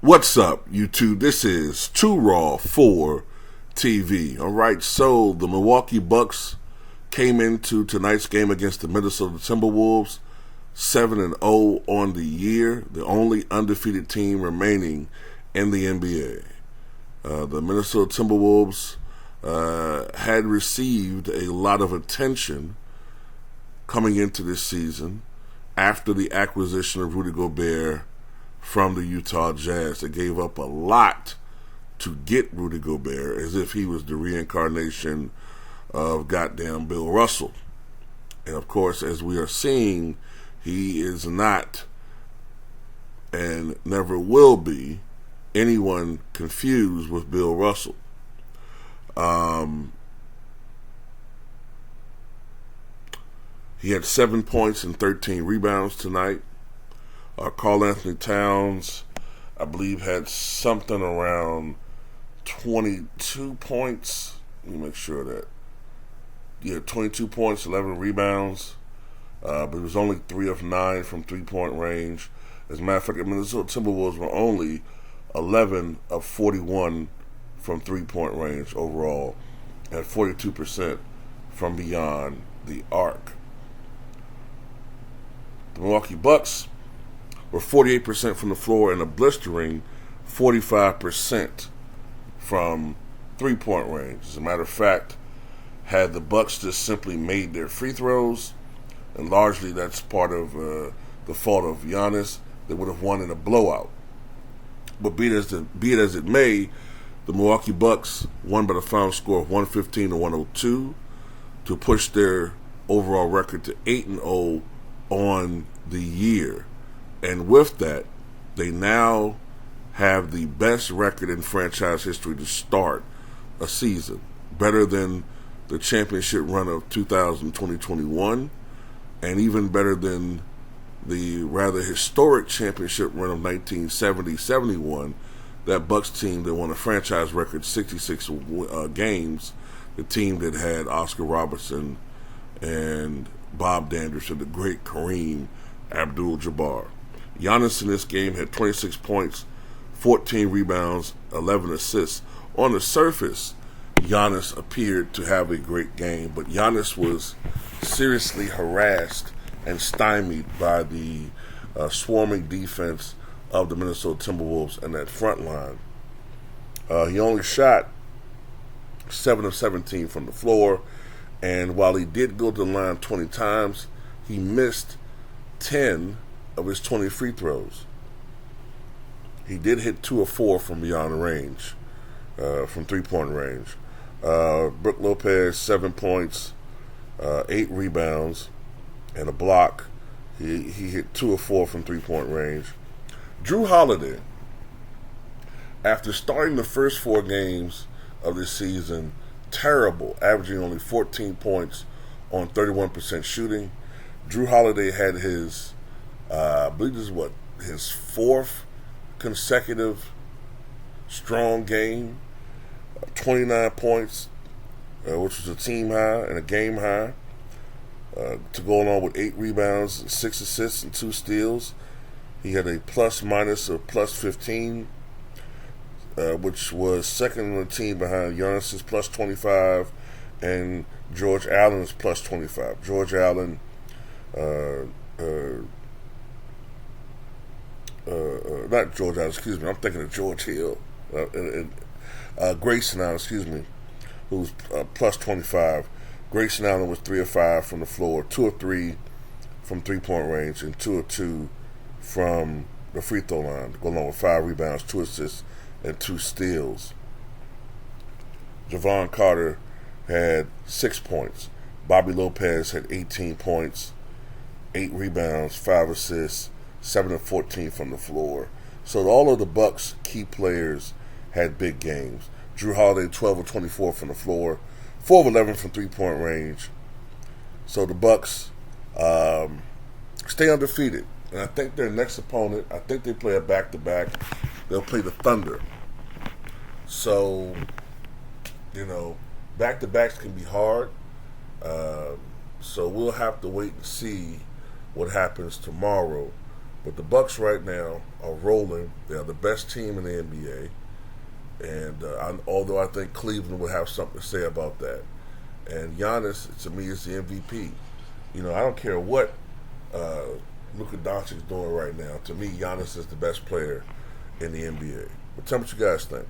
What's up, YouTube? This is Too Raw for TV. All right, so the Milwaukee Bucks came into tonight's game against the Minnesota Timberwolves 7-0 on the year, the only undefeated team remaining in the NBA. The Minnesota Timberwolves had received a lot of attention coming into this season after the acquisition of Rudy Gobert from the Utah Jazz. They gave up a lot to get Rudy Gobert, as if he was the reincarnation of goddamn Bill Russell. And of course, as we are seeing, he is not and never will be anyone confused with Bill Russell. He had 7 points and 13 rebounds tonight. Karl Anthony Towns, I believe, had something around 22 points. Let me make sure that. Yeah, 22 points, 11 rebounds. But it was only 3 of 9 from three-point range. As a matter of fact, the Minnesota Timberwolves were only 11 of 41 from three-point range overall, at 42% from beyond the arc. The Milwaukee Bucks were 48% from the floor and a blistering 45% from three-point range. As a matter of fact, had the Bucks just simply made their free throws, and largely that's part of the fault of Giannis, they would have won in a blowout. But be it as it may, the Milwaukee Bucks won by the final score of 115-102 to push their overall record to 8-0 on the year. And with that, they now have the best record in franchise history to start a season, better than the championship run of 2020-21, and even better than the rather historic championship run of 1970-71, that Bucks team that won a franchise record 66 games, the team that had Oscar Robertson and Bob Dandridge and the great Kareem Abdul-Jabbar. Giannis in this game had 26 points, 14 rebounds, 11 assists. On the surface, Giannis appeared to have a great game, but Giannis was seriously harassed and stymied by the swarming defense of the Minnesota Timberwolves and that front line. He only shot 7 of 17 from the floor, and while he did go to the line 20 times, he missed 10 of his 20 free throws. He did hit 2 of 4 from beyond range, from three-point range. Brook Lopez, 7 points, 8 rebounds, and a block. He hit 2 of 4 from three-point range. Jrue Holiday, after starting the first 4 games of this season terrible, averaging only 14 points on 31% shooting, Jrue Holiday had his, I believe this is his 4th consecutive strong game, 29 points, which was a team high and a game high, to go along with 8 rebounds, 6 assists, and 2 steals. He had a plus-minus of plus 15, which was second on the team behind Giannis's plus 25 and George Allen's plus 25. George Allen, not George Allen, excuse me, I'm thinking of George Hill, Grayson Allen, excuse me, who's plus 25. Grayson Allen was 3 of 5 from the floor, 2 of 3 from three-point range, and 2 of 2 from the free throw line, going along with 5 rebounds, 2 assists, and 2 steals. Javon Carter had 6 points. Bobby Lopez had 18 points, 8 rebounds, 5 assists, 7 of 14 from the floor. So all of the Bucks' key players had big games. Jrue Holiday, 12 of 24 from the floor, 4 of 11 from three-point range. So the Bucks stay undefeated. And I think their next opponent, I think they play a back-to-back. They'll play the Thunder. So, back-to-backs can be hard. So we'll have to wait and see what happens tomorrow. But the Bucks right now are rolling. They are the best team in the NBA. And although I think Cleveland would have something to say about that. And Giannis, to me, is the MVP. I don't care what Luka Doncic is doing right now. To me, Giannis is the best player in the NBA. But tell me what you guys think.